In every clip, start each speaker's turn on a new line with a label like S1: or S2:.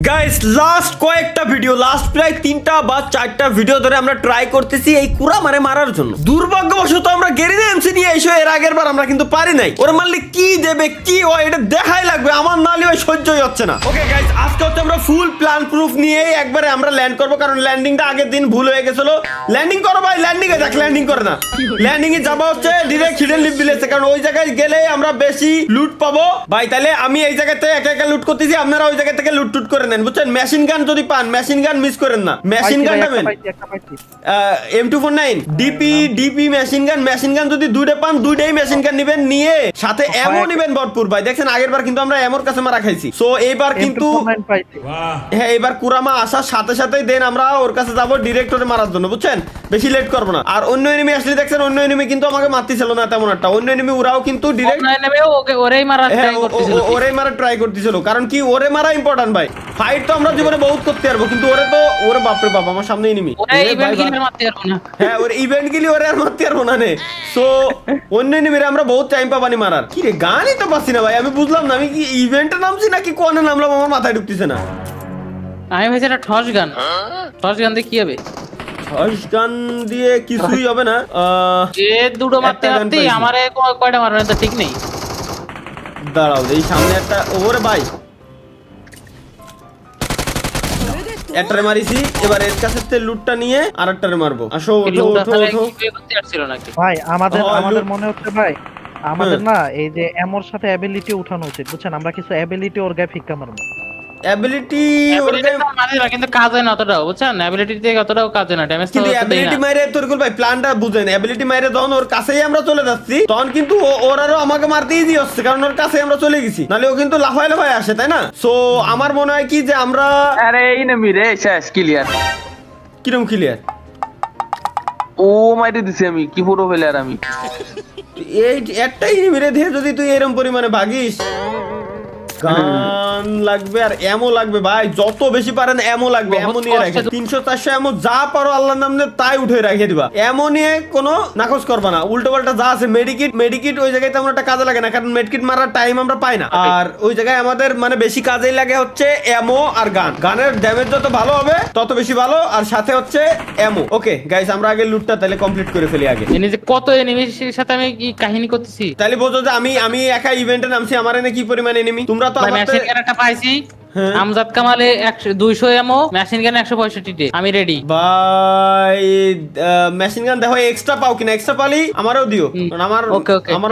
S1: Guys last কয়েকটা video last প্রায় 3টা বা 4টা ভিডিও ধরে আমরা ট্রাই করতেছি এই কুড়া মারার জন্য। দুর্ভাগ্যবশত আমরা গেরিনা এমসি নিয়ে এসে এর আগের বার আমরা কিন্তু পারি নাই। ওরা মারলে কি দেবে কি হয় এটা দেখাই লাগবে, আমার নালে ওই সহ্যই হচ্ছে না। ওকে গাইস আজকে হচ্ছে আমরা ফুল প্ল্যান প্রুফ নিয়ে একবারে আমরা ল্যান্ড করব, কারণ ল্যান্ডিংটা আগের দিন ভুল হয়ে গেছিল। ল্যান্ডিং করো ভাই, ল্যান্ডিং এ দেখ ল্যান্ডিং করে না, ল্যান্ডিং এ যাবা হচ্ছে ডিরেক্ট হিডেন লিভ ভিলেজে, কারণ ওই জায়গায় গেলে আমরা বেশি লুট পাবো ভাই। তাহলে আমি এই জায়গাতে একা একা লুট করতেছি, আপনারা ওই জায়গা থেকে লুট টুট করে নেন বুঝছেন। মেশিন গান যদি পান মেশিন গান মিস করেন না, মেশিন গান নেবেন M249 ডিপি মেশিন গান যদি দুইটা পান দুইটাই মেশিন গান নেবেন, নিয়ে সাথে এমও নেবেন ভরপুর ভাই। দেখছেন আগের বার কিন্তু আমরা এমোর কাছে মারা খাইছি, সো এইবার কিন্তু হ্যাঁ এইবার কুরামা আসার সাথে সাথেই দেন আমরা ওর কাছে যাবো ডিরেক্ট ওরে মারার জন্য বুঝছেন, বেশি লেট করবো না। আর অন্য এনিমি আসলে দেখছেন অন্য এনিমি কিন্তু আমাকে মারতেছিল না তেমন একটা, অন্য এনিমি ওরাও কিন্তু ডিরেক্ট
S2: ওরেই মারা
S1: ট্রাই করতেছিল, কারণ কি ওরে মারা ইম্পর্টেন্ট ভাই। ফাইট তো আমরা জীবনে বহুত করতে পারবো, কিন্তু ওরে তো ওরে বাপরে বাপ আমার সামনে এনিমি, হ্যাঁ ওর ইভেন্ট গিলি ওরে আর মারতে পারবো না নে। সো অন্য এনিমিরে আমরা বহুত টাইম পাবানি মারার। কি রে গানই তো পাচ্ছি না ভাই, আমি বুঝলাম না আমি কি ইভেন্টে নামছি নাকি কোনে নামলাম, আমার মাথায় ঢুকতেছে না।
S2: আমি ভাবছি এটা ঠস গান দিয়ে কি হবে?
S1: ঠস গান দিয়ে কিছুই হবে না।
S2: যে দুটো মারতে আমারে কয়টা মারবে তো ঠিক নেই।
S1: দাঁড়াও এই সামনে একটা ওরে ভাই একটারে মারিছি, এবার এর কাছে থেকে লুটটা নিয়ে আরেকটারে মারবো। আসো ওঠো ওঠো ওঠো
S3: ভাই আমাদের মনে হচ্ছে ভাই আমাদের না এই যে এমোর সাথে অ্যাবিলিটি উঠানো উচিত বুঝছেন, আমরা কিছু অ্যাবিলিটি ওর গায়ে ফিক্কা মারবো।
S1: অ্যাবিলিটি
S2: কিন্তু কাজে না অতটাও বুঝছেন, অ্যাবিলিটি থেকে অতটাও কাজে না, ড্যামেজ
S1: কিন্তু অ্যাবিলিটি মাইরে তোরকুল ভাই প্ল্যানটা বুঝেন। অ্যাবিলিটি মাইরে যখন ওর কাছেই আমরা চলে যাচ্ছি তখন কিন্তু ওর আরো আমাকে মারতে ইজি হচ্ছে, কারণ ওর কাছে আমরা চলে গেছি, নালে ও কিন্তু লাফায় লাফায় আসে তাই না। সো আমার মনে হয় কি যে আমরা
S4: আরে এই নেমি রে শেষ ক্লিয়ার।
S1: কিরকম ক্লিয়ার?
S4: ও মাইরে দিছি আমি, কি পুরো প্লেয়ার আমি।
S1: এই একটাই মেরে দিয়ে যদি তুই এরকম পরিমাণে ভাগিস, গান লাগবে আর এমও লাগবে ভাই, যত বেশি পারেন এমও লাগবে। এমও নিয়ে রাখে 300-400 এমও যা পারো আল্লাহর নাম নিয়ে তাই উঠে রাখে দিবা। এমও নিয়ে কোনো নাকচ করবা না, উল্টো পাল্টা যা আছে মেডিকিট ওই জায়গায় তেমন একটা কাজে লাগে না, কারণ মেডিকিট মারার টাইম আমরা পাই না। আর ওই জায়গায় আমাদের মানে বেশি কাজেই লাগে হচ্ছে এমও আর গান। গানের ড্যামেজ যত ভালো হবে তত বেশি ভালো, আর সাথে হচ্ছে এমও। ওকে গাইস আমরা আগে লুটটা তাহলে কমপ্লিট করে ফেলি আগে।
S2: এনে যে কত এনিমির সাথে আমি কি কাহিনী করতেছি
S1: তাহলে বোঝো যে আমি একা ইভেন্টে নামছি, আমার এনে কি পরিমাণ এনিমি। তোমরা তো
S2: মেশিন গান একটা পাইছি, আমজাদ কামালে 200 এমও, মেশিন গান 165 তে আমি রেডি
S1: ভাই। মেশিন গান দেখো এক্সট্রা পাও কিনা, এক্সট্রা পালি আমারও দিও, কারণ আমার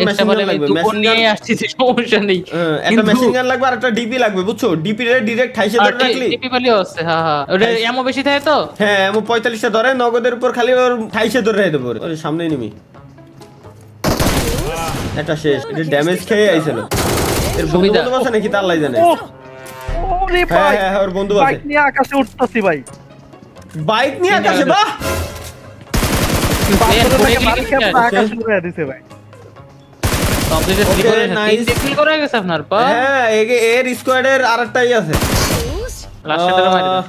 S1: মেশিন গান লাগবে। মেশিন গান
S2: আসছে সমস্যা নেই,
S1: একটা মেশিন গান লাগবে আর একটা ডিপি লাগবে বুঝছো। ডিপি রে ডাইরেক্ট 28 ধরে রাখলি
S2: ডিপি পালিও আছে। হ্যাঁ হ্যাঁ ওটা এমও বেশি থাকে তো,
S1: হ্যাঁ এমও 45 ধরে নগদের উপর খালি ওর 28 ধরে রেখে দেবো। ওর সামনেই নিমি এটা শেষ, এটা ড্যামেজ খেয়ে আইছিল। এর বন্ধু আছে নাকি তা আল্লাহ জানে।
S3: ওরে ভাই
S1: হ্যাঁ ওর বন্ধু আছে।
S3: বাইক নিয়ে আকাশে উঠতাছি ভাই,
S1: বাইক নিয়ে আকাশে বাহ
S3: আকাশে উড়ে দিছে ভাই।
S2: করে গেছে আপনার পা।
S1: হ্যাঁ এর স্কোয়াডের আরেকটাই আছে।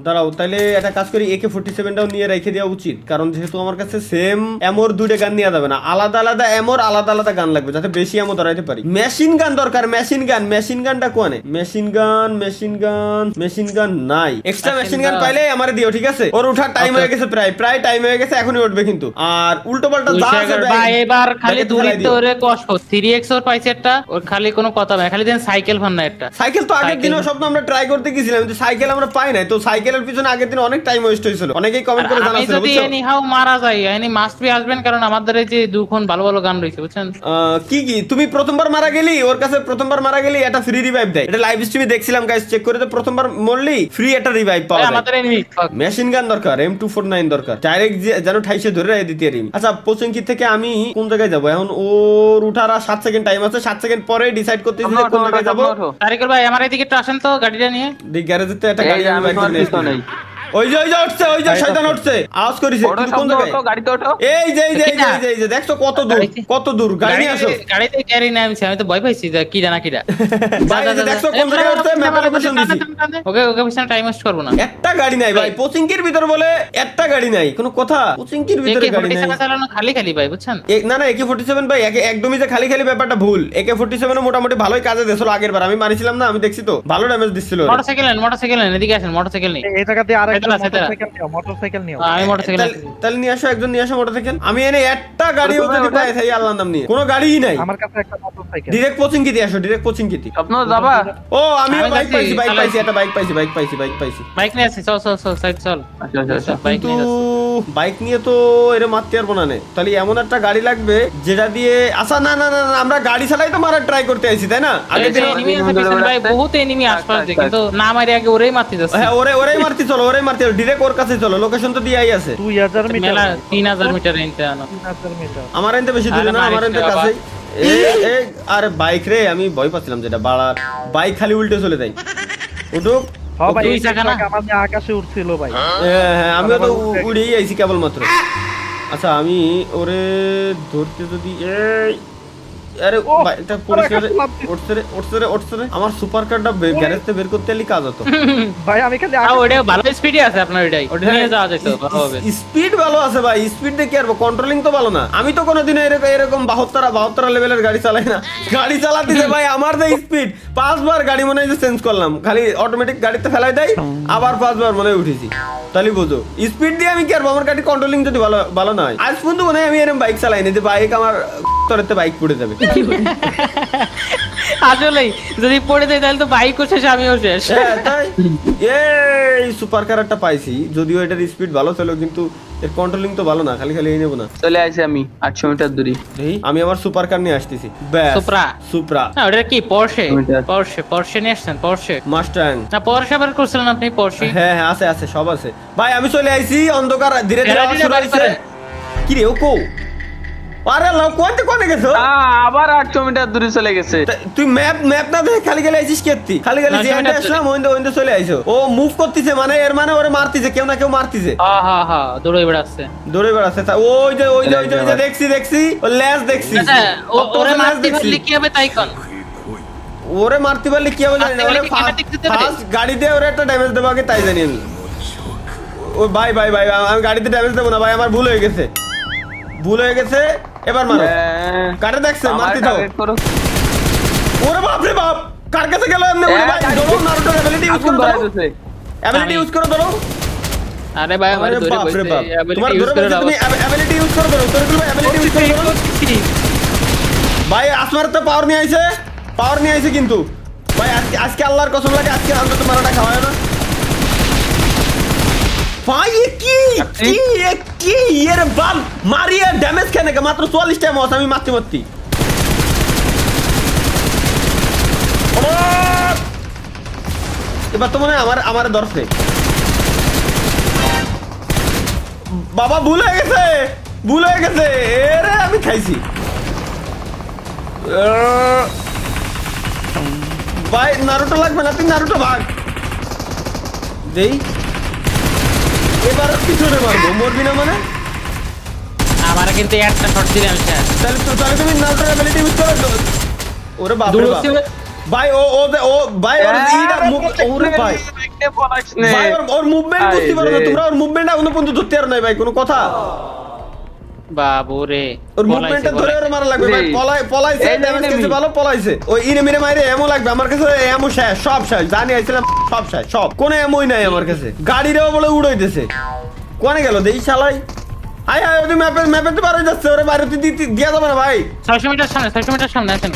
S1: দাঁড়াও তাহলে একটা কাজ করি, AK-47টাও নিয়ে রেখে দেওয়া উচিত, কারণ যেহেতু আমার কাছে সেম এমোর দুইটা গান নেওয়া যাবে না, আলাদা আলাদা এমোর আলাদা আলাদা গান লাগবে যাতে বেশি এমো ধরাইতে পারি। মেশিন গান দরকার, মেশিন গানটা কোনে? মেশিন গান নাই। এক্সট্রা মেশিন গান পাইলে আমারে দিও ঠিক আছে। ওর ওঠার টাইম হয়ে গেছে, প্রায় টাইম হয়ে গেছে, এখনই উঠবে কিন্তু। আর উল্টো পাল্টা যা আছে
S2: ভাই এবার খালি দূরিতে ওরে কষ্ট 3x ওর পাইছে একটা, ওর খালি কোনো কথা নাই, খালি দেন সাইকেল ফান না একটা।
S1: সাইকেল তো আগের দিনও স্বপ্ন আমরা ট্রাই করতে গেছিলাম, কিন্তু সাইকেল আমরা পাই নাই। তো সাইকেলের পিছনে আগের দিন অনেক টাইম ওয়েস্ট হয়েছিল, অনেকেই কমেন্ট করে জানাচ্ছিল
S2: যদি এনি হাউ মারা যায় এনি মাস্ট বি আসবেন, কারণ আমাদের এই যে দুখন ভালো ভালো গান রয়েছে বুঝছেন।
S1: কি তুমি প্রথমবার মারা গেলি ওর কাছে, প্রথমবার মারা গেলি এটা ফ্রি রিভাইভ দেয়। এটা লাইভ স্ট্রিমে দেখছিলাম গাইস, চেক করে। তো প্রথমবার মরলি ফ্রি একটা রিভাইভ পাওয়া যায়।
S2: আমাদের এনিমি
S1: মেশিন গান দরকার, M249 দরকার, ডাইরেক্ট যেন 28 ধরে রাখে দিতে পারি। আচ্ছা পোচিংকি থেকে আমি কোন জায়গায় যাব এখন? ওর উঠার 7 সেকেন্ড টাইম আছে, 7 সেকেন্ড পরে ডিসাইড করতেছি যে কোন জায়গায় যাব।
S2: তারিকুল ভাই আমার এদিকে একটু আসেন তো গাড়িটা নিয়ে।
S1: গ্যারেজে তো একটা গাড়ি আমি বাইক নিয়ে ওই যে উঠছে, ওই যে শয়তান উঠছে, আওয়াজ করিছে।
S4: ওটো
S1: কিন্তু কোন
S4: সামনে
S1: জায়গায়?
S4: ওটো গাড়িতে ওটো
S1: এই যে দেখছো কত দূর গাড়ি নিয়ে আসো।
S2: গাড়িতে ক্যারি না আমি তো ভয় পাইছি যে কি জানা কিরা।
S1: ভাই, এই যে দেখছো কোন জায়গায় উঠছে, ম্যাপে লোকেশন দিছি।
S2: ওকে পিছনে টাইম ওয়েস্ট করব না।
S1: একটা গাড়ি নাই ভাই, পচিংকির ভিতর বলে একটা গাড়ি নাই, কোনো কথা? পচিংকির ভিতরে
S2: একে
S1: গাড়ি নাই।
S2: 47 চালানো খালি ভাই বুঝছেন।
S1: না AK47 ভাই, একদমই যে খালি ব্যাপারটা ভুল। AK47 মোটামুটি ভালোই কাজে দিয়েছিল আগের বার, আমি মারিছিলাম না, আমি দেখছি তো ভালো ড্যামেজ দিছিল।
S2: মোটরসাইকেল নেন, এদিকে আসেন, মোটরসাইকেল নেই।
S3: এই জায়গা দিয়ে আরেকটা
S2: সেটা।
S3: মোটরসাইকেল নিও।
S2: আমি মোটরসাইকেল
S1: তাহলে নিয়ে আসো, একজন নিয়ে আসো মোটরসাইকেল। আমি এনে একটা গাড়িও যদি পাই তাই আল্লাহর নাম নিয়ে, কোনো গাড়িই নাই।
S3: আমার কাছে একটা মোটরসাইকেল।
S1: ডিরেক্ট পচিংকি দিয়ে আসো, ডিরেক্ট পচিংকি।
S4: স্বপ্ন যাবা?
S1: ও আমিও
S2: আমি
S1: বাইক
S2: যাচ্ছি,
S1: পাইছি, একটা বাইক পাইছি।
S2: বাইক নিয়ে আসি, চল সাইড চল।
S4: আচ্ছা
S2: বাইক
S1: কিন্তু
S2: নিয়ে যাচ্ছি।
S1: বাইক নিয়ে তো এরে মারতে পারবো না নে। তাহলে এমন একটা গাড়ি লাগবে যেটা দিয়ে আচ্ছা না আমরা গাড়ি চালাই তো মারার ট্রাই করতে আইছি, তাই না? আগের দিন
S2: এনিমি আছে পিছনে ভাই, বহুত এনিমি আশপাশ দিয়ে, কিন্তু না মারি আগে ওরেই মারতে যাচ্ছে।
S1: হ্যাঁ ওরেই মারতে চলো, ডিরেক্ট ওর কাছে চলো, লোকেশন তো দিয়েই আছে।
S3: 2000 মিটার।
S2: মেলা 3000 মিটার এনতে আনো।
S3: 3000 মিটার।
S1: আমার এনতে বেশি দূরে না, আমার এনতে কাছেই। আরে বাইক রে, আমি ভয় পাচ্ছিলাম যেটা বাড়ার বাইক খালি উল্টে চলে যায়। উঠুক।
S3: হ্যাঁ ভাই,
S2: দুই
S3: এই
S2: চাকা না?
S3: চাকা আমাদের আকাশে উড়ছিল ভাই।
S1: হ্যাঁ আমিও তো উড়েই আইছি কেবলমাত্র। আচ্ছা আমি ওরে ধরতে যদি আরে
S3: ও,
S1: এটা পরিষ্কার
S3: আকাশে
S1: উঠছে রে। আমার সুপার কারটা গ্যারেজতে বের করতে এলি কাজ হতো।
S3: ভাই আমি খালি
S2: ওটা ভালো স্পিডে আছে আপনার এটাই, ওটা নিয়ে যাওয়া যেত ভালো হবে।
S1: স্পিড ভালো আছে ভাই, স্পিড দেখে আর কন্ট্রোলিং তো ভালো না। আমি তো কোনোদিন এরকম 72 লেভেলের গাড়ি চালাই না। গাড়ি চালাতে যে ভাই আমার যে স্পিড, 5 বার গাড়ি মনে হয় যে চেঞ্জ করলাম, খালি অটোমেটিক গাড়িতে ফেলাই দেয়, আবার 5 বার মনে হয় উঠেছি। তাহলে বুঝো স্পিড দিয়ে আমি কি আর আমার গাড়ি কন্ট্রোলিং যদি ভালো না হয়। আজ পর্যন্ত মনে হয় আমি এরকম বাইক চালাই না যে বাইক আমার তরেতে বাইক পড়ে যাবে।
S2: আসলেই যদি পড়ে যায় তাহলে তো বাইকও শেষ, আমিও শেষ।
S1: হ্যাঁ তাই এই সুপার কার একটা পাইছি, যদিও এটার স্পিড ভালো ছিল কিন্তু এর কন্ট্রোলিং তো ভালো না, খালি এই নেব না।
S4: চলে আইছি আমি 800 মিটার দূরে।
S1: আমি আমার সুপার কার নিয়ে আসতেছি। ব্যাস সুপ্রা
S2: না ওটা কি পরশে নিয়ে আসছেন? পরশে
S1: মাস্টাং
S2: না, পরশে আবার করছিলেন আপনি? পরশে
S1: হ্যাঁ আছে সব আছে ভাই। আমি চলে আইছি, অন্ধকার ধীরে আওয়াজ শুরু হইছে। কি রে ও কো? আরে আল্লাহ কোনে গেছো?
S4: আবার 800 মিটার দূরে চলে গেছে।
S1: তুই ম্যাপ না দেখে খালি আইছিস কেতি? খালি যে এন্ড আসলাম ওইন্দে চলে আইছো। ও মুভ করতেছে, মানে এর মানে ওরে মারতিছে, কেউ না কেউ মারতিছে।
S2: হ্যাঁ দৌড়ে বেড়াচ্ছে।
S1: ওই যে দেখছি ও ল্যাস দেখছি।
S2: ওরে মারতে পারলে কি হবে তাই কোন?
S1: ওরে মারতে পারলে কি হবে জানি না। ওরে ফার্স্ট গাড়িতে ওরে একটা ড্যামেজ দেব আগে, তাই জানি আমি। ও ভাই আমি গাড়িতে ড্যামেজ দেব না ভাই, আমার ভুল হয়ে গেছে। এবার মারো। কাটে দেখছে মারতে দাও। ওরে বাপ রে বাপ, কার কাছে গেল এমনি? ওরে ভাই ধরো, নারুটো অ্যাবিলিটি ইউজ করো, অ্যাবিলিটি ইউজ করো, ধরো।
S2: আরে ভাই আমার
S1: আরে
S2: ধরে
S1: বাপ রে
S2: বসে
S1: বাপ, তোমার
S2: ইউজ
S1: ধরে
S2: করে
S1: বলছি, তুমি অ্যাবিলিটি ইউজ করো, ধরো অ্যাবিলিটি ইউজ করো। ভাই আসমার তো পাওয়ার নিয়ে আইছে কিন্তু ভাই আজকে আল্লাহর কসম লাগে, আজকে অন্তত মারাটা খাওয়ায় না ভাই। কি এর বাল মারিয়া ড্যামেজ কেন মাত্র 44 টা মত আমি মারতে এবার তো মনে হয় আমার দরফে বাবা ভুল হয়ে গেছে এরে আমি খাইছি ভাই। নারুটো লাগবে না, তুই নারুটো ভাগ দেই। এবার পিছনে মারবো, মরবি না মানে?
S2: আমার কিন্তু একটা শট দিলাম স্যার।
S1: তাহলে তুমি নারুটো অ্যাবিলিটি ইউজ করো। ওরে বাপ রে বাপ ভাই, ও ভাই ওর ইডা ওরে ভাই ওর মুভমেন্ট বুঝতে পারো না তোমরা? ওর মুভমেন্ট এখনো পর্যন্ত ধরতে পারো না ভাই, কোনো কথা?
S2: বাবু রে,
S1: ওর মুভমেন্টটা ধরে ওরে মারা লাগবে ভাই। পলাইছে, ড্যামেজ খেয়েছে ভালো, পলাইছে। ওই ইনেমিরে মাইরে এমো লাগবে। আমার কাছে এমো শেষ, সব শেষ, জানি আইছিলাম সব শেষ, সব কোনো এমোই নাই আমার কাছে। গাড়িরেও বলে উড়াইতেছে। কোনে গেল দেই শালাই? আয় ওই ম্যাপে তো পারে যাচ্ছে, ওরে বাইরে দিয়া যাবে না ভাই।
S2: 600 মিটার সামনে আছেন।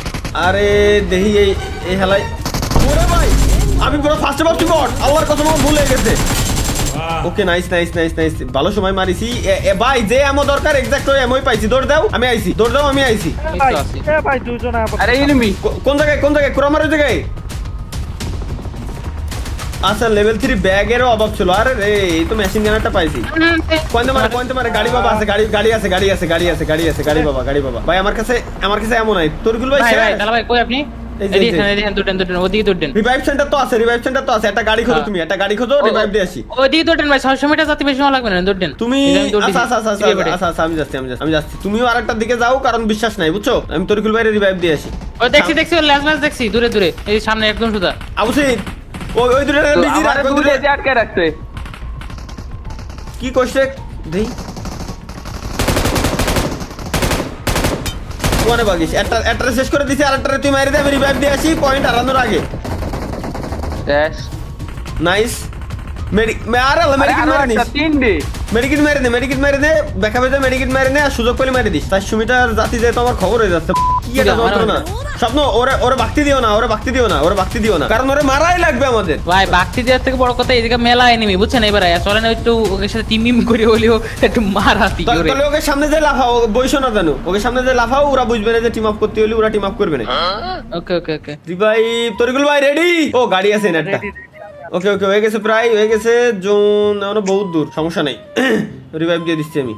S1: আরে দেখি এই হেলাই। ওরে ভাই আমি পুরো ফার্স্টে ভাবছি বট, আল্লাহর কসম আমার ভুল হয়ে গেছে। Okay nice. ভালো সময় মারিছি ভাই। যে এমো দরকার এক্সাক্ট ওই এমোই পাইছি। দৌড় দাও আমি আইছি।
S3: ভাই দুইজন।
S4: আরে এনিমি
S1: কোন জায়গায় কুরামারের জায়গায়? আচ্ছা লেভেল 3 ব্যাগেরও অভাব ছিল। আরে রে এই তো মেশিন গানারটা পাইছি। পয়েন্ট মারে গাড়ি বাবা আছে, গাড়ি আছে গাড়ি বাবা ভাই। আমার কাছে এমন নাই। তোরগুল ভাই
S2: তাহলে ভাই কই আপনি?
S1: এই যে,
S2: এদিকে দুটেন ওদিকে দুটেন
S1: রিভাইভ সেন্টার তো আছে, একটা গাড়ি খোঁজো, তুমি একটা গাড়ি খোঁজো, রিভাইভ দিয়ে আসি।
S2: ওদিকে দুটেন ভাই 600 মিটার যাতে বেশি সময় লাগবে না দুটেন
S1: তুমি আচ্ছা, আমি যাচ্ছি, তুমিও আরেকটার দিকে যাও, কারণ বিশ্বাস নাই, বুঝছো? আমি তরিকুল ভাইয়ের রিভাইভ দিয়ে আসি।
S2: ও দেখছি ল্যাস দেখছি দূরে এই সামনে একদম সুদা
S1: আবুসিদ, ওই দুটো বিজি রাখ, ওই দুটো
S4: আটকে রাখছে।
S1: কি করছে দেই কোনে বাগিস, একটা শেষ করে দিছি, আরেকটারে তুই মারি দে, আমি রিভাইভ দিয়ে আসি পয়েন্ট হারানোর আগে।
S4: Dash
S1: nice. মেডিকেট মারি নিস,
S4: তিনটে
S1: মেডিকেট মারি দে, দেখাবে যে মেডিকেট মারি নে, আর সুযোগ পেলে মারি দিস। 400 মিটার জাতি যে তোমার খবর হয়ে যাচ্ছে, কি এটা যন্ত্রণা। স্বপ্ন, ওরে বাক্তি দিও না, কারণ ওরে মারাই লাগবে আমাদের।
S2: ভাই বাক্তি দেওয়ার থেকে বড় কথা এইদিকে মেলা এনিমি বুঝছেন, এবার চলেন একটু ওকে সাথে টিম করে হলেও একটু মারাতি করে।
S1: তাহলে ওকে সামনে যে লাফাও, বইসো না জানো, ওকে সামনে যে লাফাও, ওরা বুঝবে না যে টিম আপ করতে হলে ওরা টিম আপ করবে না।
S2: ওকে
S1: রিভাইভ, তরিকুল ভাই রেডি? ও গাড়ি আছে না একটা। ওকে হয়ে গেছে, প্রায় হয়ে গেছে, জোন এখনো বহুত দূর, সমস্যা নাই। রিভাইভ দিয়ে দিচ্ছি আমি।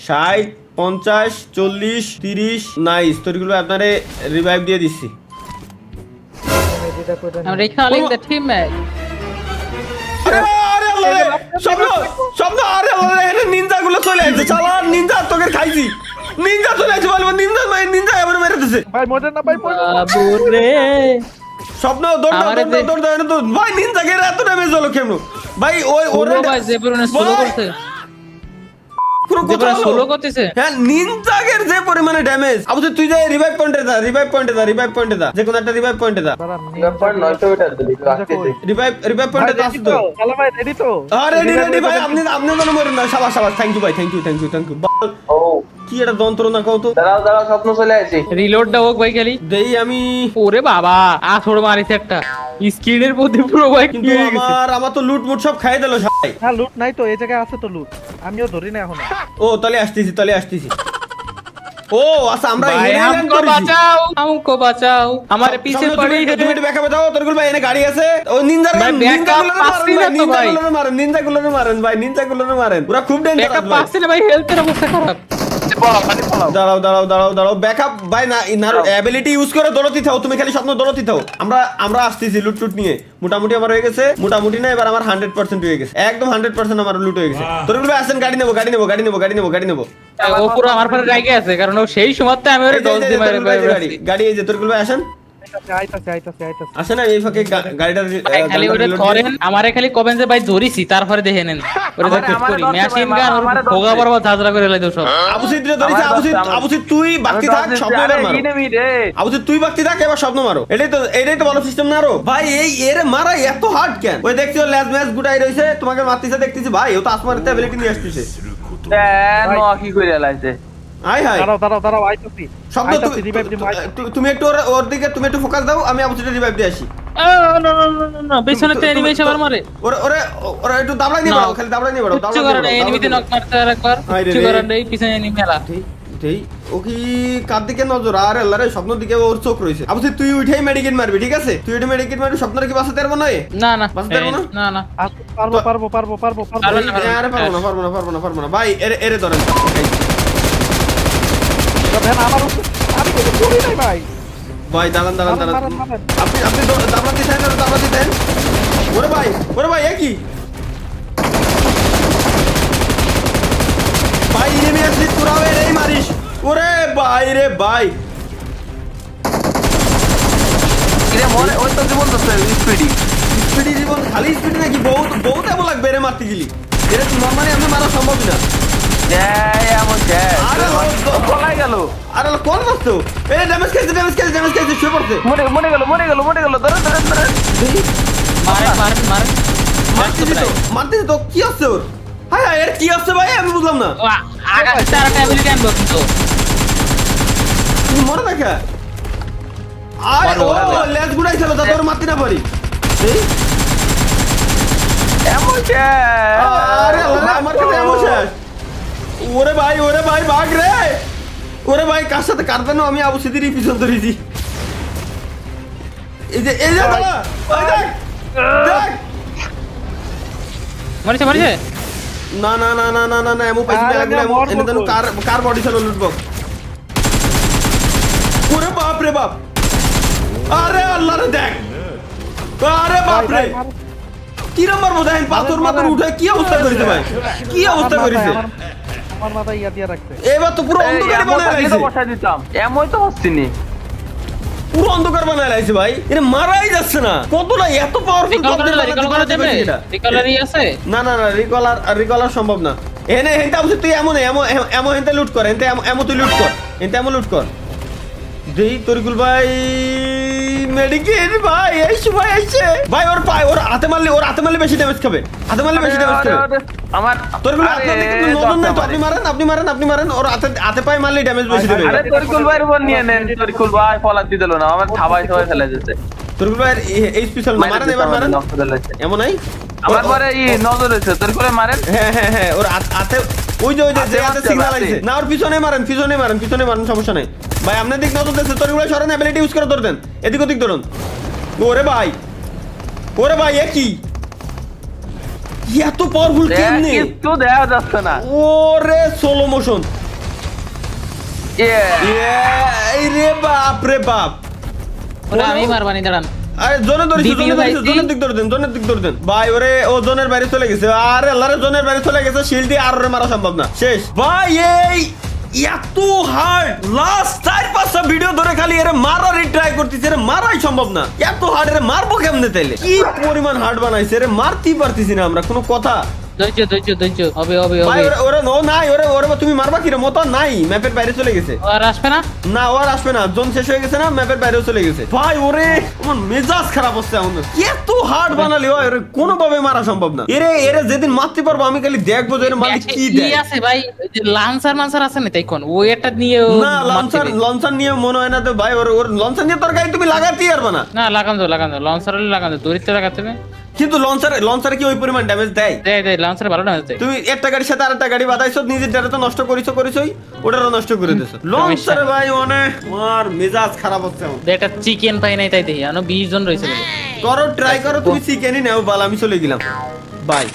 S1: 60, 50, 40, 30। নাইস, তরিকুল ভাই আপনারে রিভাইভ দিয়ে দিচ্ছি।
S2: আমরা রিকলিং দ্য টিমমেট।
S1: আরে আল্লাহ রে, স্বপ্ন, আরে আল্লাহ রে, নিনজা গুলো চলে আসছে, চালা নিনজা তোকে খাইছি, নিনজা চলে আসছে, বলবো নিনজা এবার মেরে দিছে।
S3: ভাই মোটর না ভাই,
S2: বাবুরে
S1: স্বপ্ন দৌড় ভাই, নিনজা কে এত ড্যামেজ হলো কেন ভাই? ওরে
S2: ভাই যে পরিমাণে স্লো করছে, স্লো করতেছে।
S1: হ্যাঁ, নিনজাগের যে পরিমাণে ড্যামেজ। আবু তুই যে রিভাইভ পয়েন্টে যা, যে কোন একটা রিভাইভ পয়েন্টে যা। রিভাইভ পয়েন্টে যা তো।
S3: চলো ভাই, রেডি তো?
S1: আরে রেডি ভাই, আপনি যেন মরেন না। শাবাশ, থ্যাংক ইউ ভাই, থ্যাংক ইউ।
S4: ও
S1: কি এটা যন্ত্রণা কও তো।
S4: দাঁড়াও স্বপ্ন চলে আসি।
S2: রিলোডটা হোক ভাই খালি
S1: দেই আমি।
S2: ওরে বাবা, আছড় মারিছে একটা স্ক্রিনের মধ্যে পুরো ভাই।
S1: কিন্তু আমার তো লুট মুট সব খাই দিল সবাই।
S3: না লুট নাই তো, এই জায়গায় আছে তো লুট, আমিও ধরি না এখন।
S1: ও তাহলে আসতেছি। ও আচ্ছা, আমরা
S2: ভাই हमको बचाओ हमारे पीछे पड़ी है।
S1: তুমি একটু ব্যাকআপে দাও তরকুল ভাই, এনে গাড়ি আছে। ও নিনজার
S2: ভাই, backup পাচ্ছি না তো ভাই।
S1: নিনজাগুলোরে মারেন ভাই, নিনজাগুলোরে মারেন, ওরা খুব ডেঞ্জারাস
S2: ব্যাকআপ
S1: ভাই।
S2: পাচ্ছি না ভাই, হেলথের অবস্থা খারাপ।
S1: দাঁড়াও ব্যাকআপ ভাই, না ইনার অ্যাবিলিটি ইউজ করে দৌড়তে থাও, তুমি খালি স্বপ্ন দৌড়তে থাও। আমরা আসতেছি লুট টুট নিয়ে। মোটামুটি আমার হয়ে গেছে, মোটামুটি না, এবার আমার 100% হয়ে গেছে, একদম 100% আমার লুট হয়ে গেছে। তরকুল ভাই আসেন, গাড়ি নেবো।
S2: ও পুরো আমার পরে রাগে আছে, কারণ ও সেই সময়তে আমি ওরে ডজ দিয়ে মারে
S1: গাড়ি এই যে তরকুল ভাই আসেন।
S3: আইতাছে
S1: আসেন, এই ফাঁকে গাড়িটা
S2: খালি ওরে ধরেন, আমারে খালি কবেন যে ভাই ধরিছি, তারপরে দেখে নেন ওরে যা ঠিক করি। মেশিন গান ওর ভোগা বরাবর ঝাঁঝরা করে লাইতো সব।
S1: আবুসিদ রে ধরিছে, আবুসিদ তুই বাকি থাক, স্বপ্ন এবার মারো। আবুসিদ তুই বাকি থাক, এবার স্বপ্ন মারো। এটাই তো ভালো সিস্টেম না আরো ভাই। এর মারা এত হার্ড কেন? ওই দেখছো ল্যাজ ম্যাচ গুটাই রইছে, তোমাকে মারতেছে দেখতেছি ভাই, ও তো আসমানের অ্যাবিলিটি নিয়ে আসতেছে।
S4: কি করে লাইছে?
S1: হাই
S3: দাঁড়াও আইতাছি।
S1: শব্দ, তুমি একটু ওর দিকে তুমি একটু ফোকাস দাও, আমি আবুসিদের রিভাইভ দিয়ে আসি।
S2: না পেছনে তো এনিমি এসে মারে।
S1: ওরা একটু দাবড়াই নিয়ে বাড়াও, খালি দাবড়াই নিয়ে বাড়াও।
S2: কিছু করে না, এনিমিতে নক মারতে আর একবার কিছু করে না, এই পিছনে এনিমি মেলা।
S1: দেই ও কি কার দিকে নজর? আর আল্লাহ রে, স্বপ্নের দিকে ওর চোখ রইছে। আবুসিদ তুই উঠেই মেডিকেট মারবি, ঠিক আছে? তুই উঠে মেডিকেট মারবি, স্বপ্নের কি বাঁচাতে পারবো না?
S2: না
S1: বাঁচাতে পারবো না?
S2: না
S3: পারবো
S1: আরে পারবো না ভাই, এরে ধরেন
S3: আমি কিছু করি নাই ভাই।
S1: ভাই। দাঁড়ান আপনি দাবড়াতে দেন। ওরে ভাই একই ভাই, এনিমি আসলে তোরাও এই মারিস। ওরে ভাই রে ভাই,
S4: কিরে মনে ওই তো জীবন তো
S1: স্পিডি জীবন, খালি স্পিড নাকি? বহুত এমন লাগবে রে মারতে গেলি, এটা নরমালি আমি মারা সম্ভব না।
S4: পলাই গেল।
S1: আরে কোন মারতো? এই ড্যামেজ খেয়েছে, শুয়ে পড়ছে।
S4: মরে গেল ধরে
S1: মারতে তো কি আছে ওর? হাই এর কি আছে ভাই, আমি বুঝলাম না।
S2: আগামী একটা অ্যাবিলিটি আনবো কিন্তু
S1: তুমি মরে দেখা। আরে ও লেজ গুড়াইছিল যাতে ওর মারতে না পারি। আরে আমার কাছে এমন শেষ। ওরে ভাই ভাগ রে। ওরে ভাই, কার সাথে কার জন্য আমি আবুসিদের পিছন ধরেছি। এই যে দাদা, দেখ
S2: মারিছে
S1: না এমন পাইছি মেলাগুলো, এনে জানো কার বডি ছিল লুটবক্স। ওরে বাপ রে বাপ, আরে আল্লাহ রে দেখ, আরে বাপ রে, কিরম মারবো দেখেন, পাথর মাথর উঠে কি অবস্থা করেছে ভাই, কি অবস্থা করেছে।
S3: আমার মাথায় ইয়া দিয়ে রাখছে।
S1: এবার তো পুরো অন্ধকারে বানায় লাইছে,
S4: বসাই দিতাম, এমন তো হচ্ছে নি।
S1: পুরো অন্ধকার বানায় লাইছে ভাই, এটা মারাই যাচ্ছে না। কতটা এত পাওয়ারফুল
S2: রিকল করা যাবে? রিকলারই আছে?
S1: না না না, রিকলার সম্ভব না। এনে হেনতে অবশ্যই তুই এমন এমন হেনতে লুট কর, হেনতে এমন তুই লুট কর, হেনতে এমন লুট কর। দেই তরিকুল ভাই মেডিকেট ভাই, এসে ভাই এসে ভাই, ওর পায়, ওর হাতে মারলে বেশি ড্যামেজ খাবে, হাতে মারলে বেশি ড্যামেজ খাবে।
S4: আমার
S1: তরিকুল ভাই আপনাদের কিন্তু নতুন নাই তো, আপনি মারেন, ওর হাতে পায় মারলে ড্যামেজ বেশি দেবে।
S4: আরে তরিকুল ভাইয়ের উপর নিয়ে নেন, তরিকুল ভাই ফলাত দিল না, আমার সবাই ফেলে দিয়েছে।
S1: তরিকুল ভাই এই স্পেশাল মারেন, এবার মারেন, এমন নাই
S4: আমার পরে এই নজর হয়েছে, তরিকুল মারেন।
S1: হ্যাঁ ওর হাতে ওই যে হাতে সিগন্যাল আইছে না, ওর পিছনে মারেন, সমস্যা নাই ভাই। আপনার দিক নজর দিচ্ছে, তরিকুল ভাই সরেন, অ্যাবিলিটি ইউজ করে ধরতেন, এদিক ওদিক ধরুন। ওরে ভাই এ কি এত পাওয়ারফুল কেমনে,
S4: কিছু দেখা যাচ্ছে না।
S1: ওরে স্লো মোশন,
S4: Yeah.
S1: এই রে বাপ রে বাপ।
S2: ওরা আমি মারবানি, দাঁড়ান।
S1: আরে জোনে ধরেছি,
S2: DPU
S1: জোনের দিক ধরতেন ভাই। ওরে ও জোনের বাইরে চলে গেছে, আরে আল্লাহ রে, জোনের বাইরে চলে গেছে, শিল্ড দিয়ে আর ওরে মারা সম্ভব না, শেষ ভাই। এই এত হার্ড, লাস্ট 4-5টা ভিডিও ধরে খালি এর মারারই ট্রাই করতেছি, এর মারাই সম্ভব না। এত হার্ড, এর মারবো কেমনে তাইলে? কি পরিমাণ হার্ড বানাইছে, এর মারতেই পারতেছি না আমরা, কোনো কথা।
S2: ধৈর্য হবে
S1: ভাই ওরে ও নাই, ওরে তুমি মারবা কি রে, মতো নাই, ম্যাপের বাইরে চলে গেছে।
S2: আর আসবে না?
S1: না ও আর আসবে না, জোন শেষ হয়ে গেছে না, ম্যাপের বাইরেও চলে গেছে ভাই। ওরে আমার মেজাজ খারাপ হচ্ছে এখন, এত হার্ড বানালি হয় ওরে কোনোভাবে মারা সম্ভব না। এরে যেদিন মারতে পারবো আমি খালি দেখবো যে এর মালিক কি দেয়।
S2: আছে ভাই, ওই যে লান্সার আছে না, তাই কোন ওই একটা নিয়ে
S1: না লঞ্চার নিয়ে মনে হয় না তো ভাই, ওর লঞ্চার নিয়ে তোর গাড়ি তুমি লাগাতেই পারবে না।
S2: না লাগান দাও লঞ্চার লাগান দাও, দড়িতে লাগাতে হবে।
S1: কিন্তু লঞ্চারে কি ওই পরিমাণ ড্যামেজ দেয়?
S2: দেয় লঞ্চারে ভালো ড্যামেজ দেয়।
S1: তুমি একটা গাড়ির সাথে আরেকটা গাড়ি বাঁধাইছো, নিজের ডাটা তো নষ্ট করিছই, ওটারও নষ্ট করে দিছো। লঞ্চারে ভাই অনেক আমার মেজাজ খারাপ হচ্ছে এখন।
S2: একটা চিকেন পাই নাই, তাই দেখি আনো 20 জন রয়েছে।
S1: করো ট্রাই করো, তুমি চিকেনই নাও, বাল আমি চলে গেলাম, বাই।